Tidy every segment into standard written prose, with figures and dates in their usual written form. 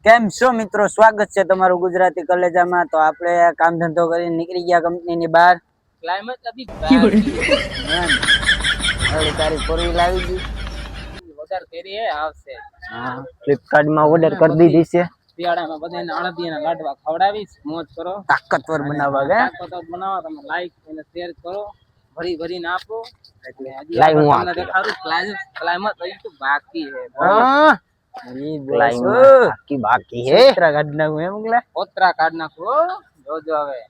કેમ છો મિત્રો, સ્વાગત છે તમારું ગુજરાતી કલેજામાં। તો આપણે કામ ધંધો કરીને નીકળી ગયા કંપનીની બહાર। ક્લાइमेट अभी ઓલી તારી ફોર વ્હીલ આવી ગઈ। ઓર્ડર કરી હે આવશે। હા, ફ્લિપકાર્ટ માં ઓર્ડર કરી દીધી છે। શિયાળામાં બધાને અળદિયાના લાડવા ખવડાવીશ, મોજ કરો, તાકતવર બનાવવા ગયા। તાકતવર બનાવો, તમે લાઈક અને શેર કરો, ભરી ભરીને આપો। એટલે હજી લાઈવ હું તમને દેખાડું ક્લાઇમેટ હજી તો બાકી હે। હા, ઈ બાકી બાકી હે। ઓતરા કાઢ નાખું એમ ગલા, ઓતરા કાઢ નાખો। જોજો હવે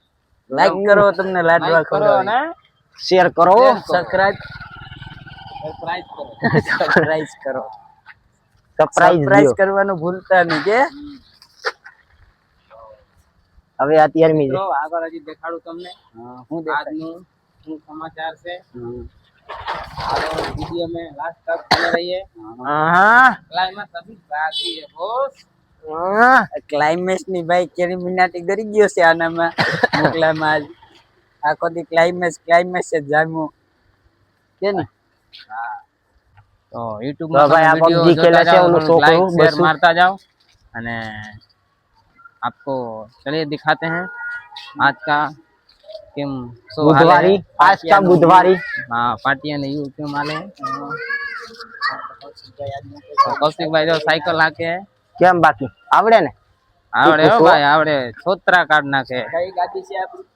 લાઈક કરો, તમને લાડવા કરો ને શેર કરો, સબસ્ક્રાઇબ કરો। સરપ્રાઈઝ કરો, સરપ્રાઈઝ કરવાનું ભૂલતા નહીં કે હવે અત્યારે મિત્રો આગળ હજી દેખાડું તમને હું આજનું શું સમાચાર છે। આવો વિડિયો में लास्ट तक बने रहिए। હા, क्लाइमेट अभी बाकी है बोस। ક્લાઇમેક્સ ની ભાઈ કેરી મિનાટી કરી ગયો છે આનામાં મોકલામાં। આખો દી ક્લાઇમેક્સ જ જામ્યો કે ને। तो YouTube में भाई आप PUBG खेला છે ઓલો છોકરો બસ मारता जाओ। અને आपको चलिए दिखाते हैं आज का કેમ बुधवारी, आज का बुधवारी। हाँ, पार्टियां ने यू क्यों माले कौशिक भाई जो साइकिल लाके કેમ બાકી આવડે ને? आवड़े हो भाई, आवड़े छोत्रा काट नाखे। કઈ ગાડી છે આપણી?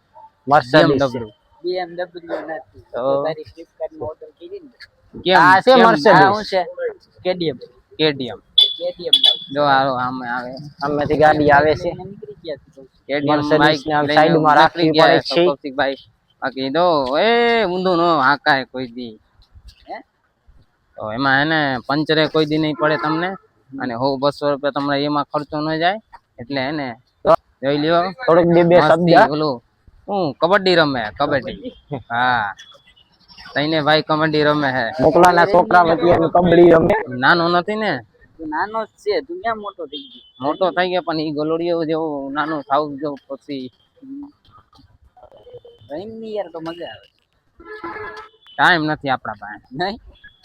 BMW BMW નથી તો તારી ફ્લિપકાર્ટ માં ઓર્ડર કરી ને કેમ આ છે કેમ મર્સિડીઝ। આ હું છે KTM KTM જો આવો આમે આવે સામેથી ગાડી આવે છે। KTM મર્સિડીઝ બાઈક ને આમ સાઈડમાં રાખવી પડે છે। કૌશિક ભાઈ બાકી દો એ ઊંધું નો હાકાય કોઈ દી હે। તો એમાં હે ને પંચરે કોઈ દી નહીં પડે તમને, અને 100-200 રૂપિયા તમને એમાં ખર્ચો ન જાય। એટલે હે ને જોઈ લ્યો થોડુંક બે શબ્દ ઓલું હું કબડ્ડી રમે કબડ્ડી। હા, તઈને ભાઈ કબડ્ડી રમે હે। મોકલાના છોકરા વચ્ચે કબડ્ડી રમે। નાનો નથી ને, નાનો જ છે, તું ક્યાં મોટો થઈ ગયો? મોટો થઈ ગયો પણ ઈ ગલોડીઓ જેવો નાનો થાવ જો પછી રહીમની યાર તો મજા આવે। ટાઈમ નથી આપણા પાસે નહીં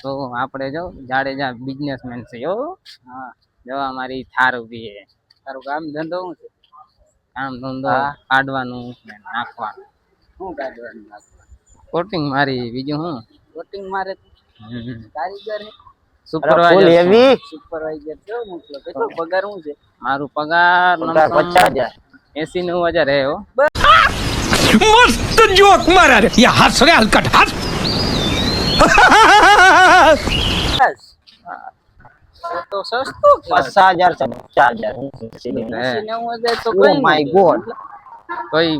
તો આપણે જો જાડેજા બિઝનેસમેન છે યો। હા, જો અમારી થાર ઉભી હે। તારું કામ ધંધો શું છે? કામ ધંધો કાઢવાનું ને નાખવાનું। શું કાઢવાનું નાખવાનું? કોટિંગ મારી, બીજું હું કોટિંગ મારે કારીગર હે? સુપરવાઇઝર સુપરવાઇઝર છો મોકલો। કેટલો પગાર શું છે? મારું પગાર 50,000 80-90,000 હે હો। मस्त जोक मारा रे ये हंस रे हलकट हंस બસ તો સસ્તો 50,000 છે। 50,000 તો કોઈ માય ગોડ કોઈ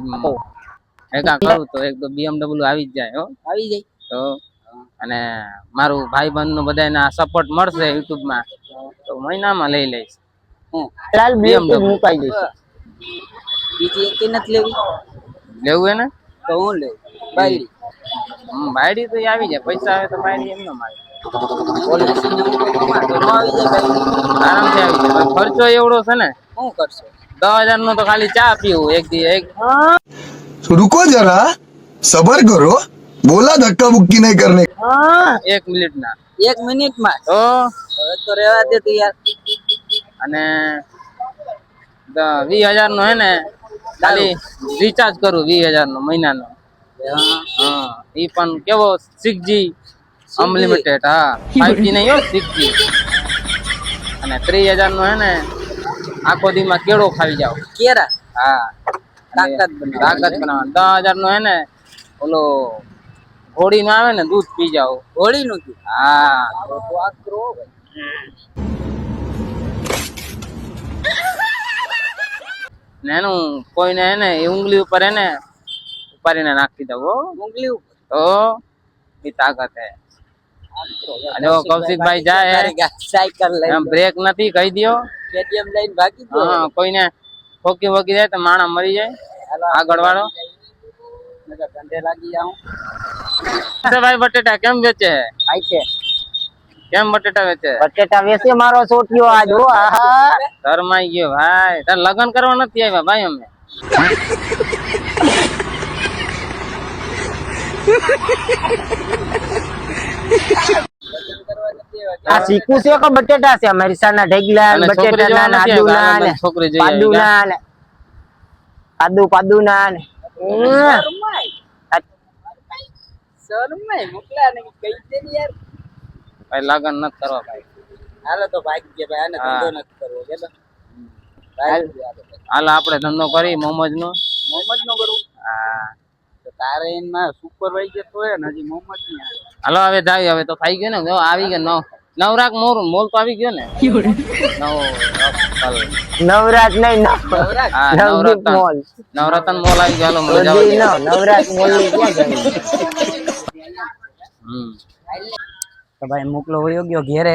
એકા કરું તો એક તો BMW આવી જ જાય હો। આવી જાય તો અને મારું ભાઈબંધ નું બધાને સપોર્ટ મળશે YouTube માં તો મહિનામાં લઈ લઈશ। લાલ BMW મુકાઈ જશે। બીજી એક નથી લેવી? લેવું હે ને તો હું લેવું બાયડી। બાયડી તો આવી જાય, પૈસા આવે તો બાયડી એમ ન મારે ઓલી નો આવી જાય બાયડી આરામથી આવી જાય। ખર્ચો એવડો છે ને, શું કરશો? 10,000 નો તો ખાલી ચા પીવું એક દી એક। रुको जरा सबर करो, बोला धक्का मुक्की नहीं करने। 1 મિનિટ ના 1 મિનિટમાં તો હવે તો રહેવા દે તું યાર। અને 20,000 નો હે ને ખાલી રિચાર્જ કરું 20,000 નો મહિનાનો। હા, ઈ પણ કેવો 6G અનલિમિટેડ। હા, 5G નહીં હો, 6G। અને 30,000 નો હે ને આખો દી માં કેળો ખાવી જાવ કેરા। હા, તાકાત બનાવવા। 10,000 નો હે ને ઓલો ઘોડી નો આવે ને દૂધ પી જાવ। હોળી નું તું? હા, તો આ કરો ભાઈ। ને એનું કોઈને હે ને એ ઉંગલી ઉપર હે ને ઉપાડીને નાખી દઉં હો। ઉંગલી ઉપર તો એ તાકાત હે। જો કૌશિકભાઈ જાય સાયકલ લઈને બ્રેક નથી કહી દયો। KTM લઈને ભાગી ગયો। હા, કોઈને ઠોકી વોકી જાય તો માણા મરી જાય આગળ વાળો। નકર ધંધે લાગી જાઉં। ભાઈ બટેટા કેમ વેચે? આઈ છે કેમ બટેટા વેચે? બટેટા વેચે મારો છોટીયો આજ હો। આહા, શરમાઈ ગયો ભાઈ, તાર લગન કરવા નથી આવ્યા ભાઈ અમે। આ શીખું છે કે બટેટા છે મરચાના ઢેગલા અને છોકરી બટેટાના જોવા નથી આદુના આવ્યા, ને છોકરી જોઈ આવી. પાદુના ને પાદુના ને શરમાય મોકલા ને કઈ દે ને યાર. ભાઈ લગન નથી કરવા ભાઈ. હાલો તો ભાગીએ ભાઈ, આને હા. ધંધો નથી કરવો કે ભાઈ. હાલ આપણે ધંધો કરી મોમોજ નો. મોહમ્મદ નો કરું. હા તો તારે એમાં સુપરવાઇઝર તો હે ને, હજી મોહમ્મદ નહીં આવે. હાલો હવે જાવી, હવે તો થઈ ગયો ને, જો આવી ગયો નવરાક મોલ તો આવી ગયો ને. નવરાત નહીં હા, નવદીપ મોલ નવરત્ન મોલ આવી ગયો. હાલો મજા આવે. નવરાત મોલ ની ક્યાં જવું? તો ભાઈ મોકલો વયો ગયો ઘેરે.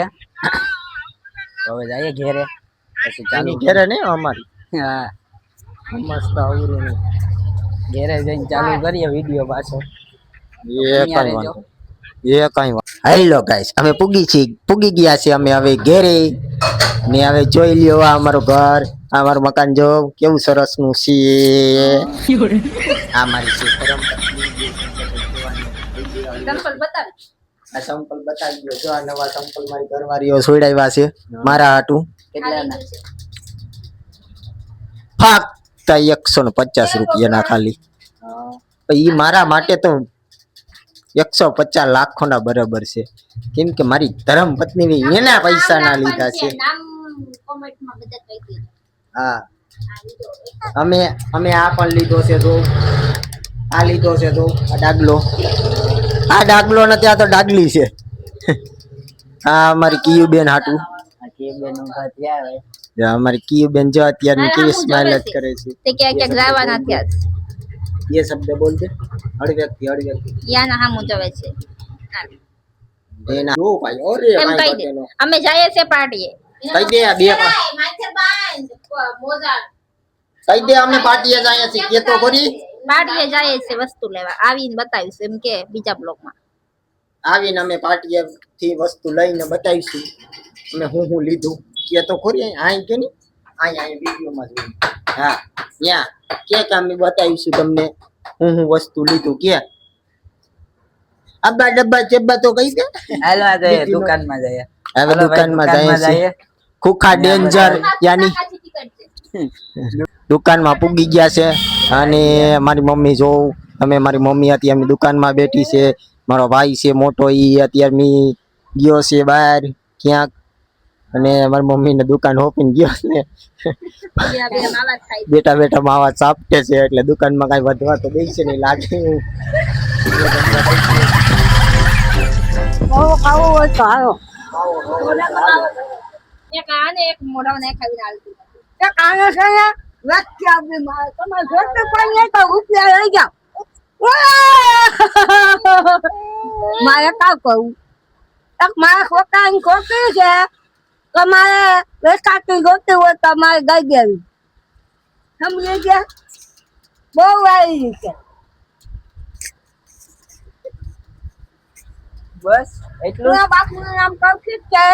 તો હવે જઈએ ઘેરે, પછી ચાલુ ઘેરે નહીં અમારી હા મસ્ત આવરું ઘેરે જઈને ચાલુ કરીએ વિડીયો પાછો. હેલો ગાઈસ, અમે પૂગી ગયા છે અમે હવે ઘેરે ને. હવે જોઈ લ્યો આ અમારું ઘર, આ અમારું મકાન જો કેવું સરસ નું છે. આ મારી છે આ સંપલ બતાવી દો. જો આ નવા સંપલ મારી ઘરવાળીઓ છોડાવ્યા છે મારા હાટું. કેટલાના? ફક્ત 150 રૂપિયાના ખાલી. ઈ મારા માટે તો 150 લાખોના બરાબર છે, કેમ કે મારી ધર્મ પત્ની એના પૈસા ના લીધા છે. હા અમે આ પણ લીધો છે. તો આ લીધો છે, તો આ ડાગલો નથી, આ તો ડાગલી છે. હા અમારી કિયુ બેન હાટું. અમારી કિયુ બેન જો અત્યારની કેવી સ્માઈલ જ કરે છે. તે ક્યાં જવાના થયા ये शब्द बोलते हर व्यक्ति યાના હામું જવે છે देना दो भाई और ये એમ કહી દે અમે જઈએ છે પાર્ટીએ. कही दे બે कही दे અમે પાર્ટીએ જાય છે કે તો કરી પાર્ટીએ જઈએ છે વસ્તુ લેવા. આવીને બતાવીશું એમ કે બીજા બ્લોકમાં આવીને અમે પાર્ટીએ થી વસ્તુ લઈને બતાવીશું અમે હું લીધું કે તો ખરી. આઈ કે ની આઈ વિડિયો માં જોઈ. હા ન્યા કે અમે બતાવીશું તમને હું વસ્તુ લીધું કે. અબ્બા ડબ્બા ચેબ્બા તો કહી દે. હાલો આ જઈએ દુકાનમાં જઈએ. હવે દુકાનમાં જઈએ. ખુખા ડેન્જર યાની દુકાનમાં પૂગી ગયા છે. અને મારી મમ્મી જોઉં અમે મારી મમ્મી હતી અમે દુકાનમાં બેઠી છે. મારો ભાઈ છે મોટો, ઈ અત્યારે મી ગયો છે બહાર ક્યાંક, અને મારી મમ્મી ને દુકાન હોપીને ગયો છે. બેટા બેટા માવા ચાપટે છે એટલે દુકાનમાં કઈ વધવા તો દે છે નહીં લાગે. ખાવું હોય તો આવો. એક આને એક મોઢામાં નાખાવીને આલતી. એક આને છે ને વાક્ય આપી મારે તમારે જોઈતું કોઈ નહીં તો રૂપિયા લઈ જાઓ. મારે કાં કહું એક મારા ખોટાની ખોટી છે. તમારે વેચાતી જોતી હોય તો મારે ગઈ દેવી. સમજી ગયા? બહુ આવી છે. બસ એટલું. મારા બાપુનું નામ કૌશિક છે.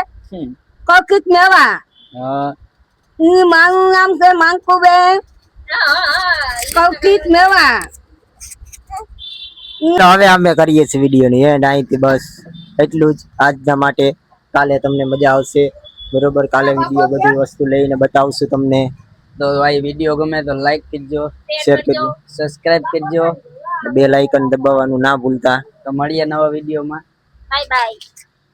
કૌશિક મેવા. હા ઈ મારું નામ છે માનકુબેન કૌશિક મેવા. તો હવે અમે કરીએ છીએ વિડીયો ની એન્ડ અહીંથી બસ એટલું જ આજના માટે. કાલે તમને મજા આવશે બરોબર. કાલે વિડીયો બધી વસ્તુ લઈને બતાવશું તમને. તો ભાઈ વિડીયો ગમે તો લાઈક કરજો, શેર કરજો, સબસ્ક્રાઇબ કરજો, બેલ આઇકન દબાવવાનું ના ભૂલતા. તો મળીએ નવા વિડીયોમાં. Bye bye.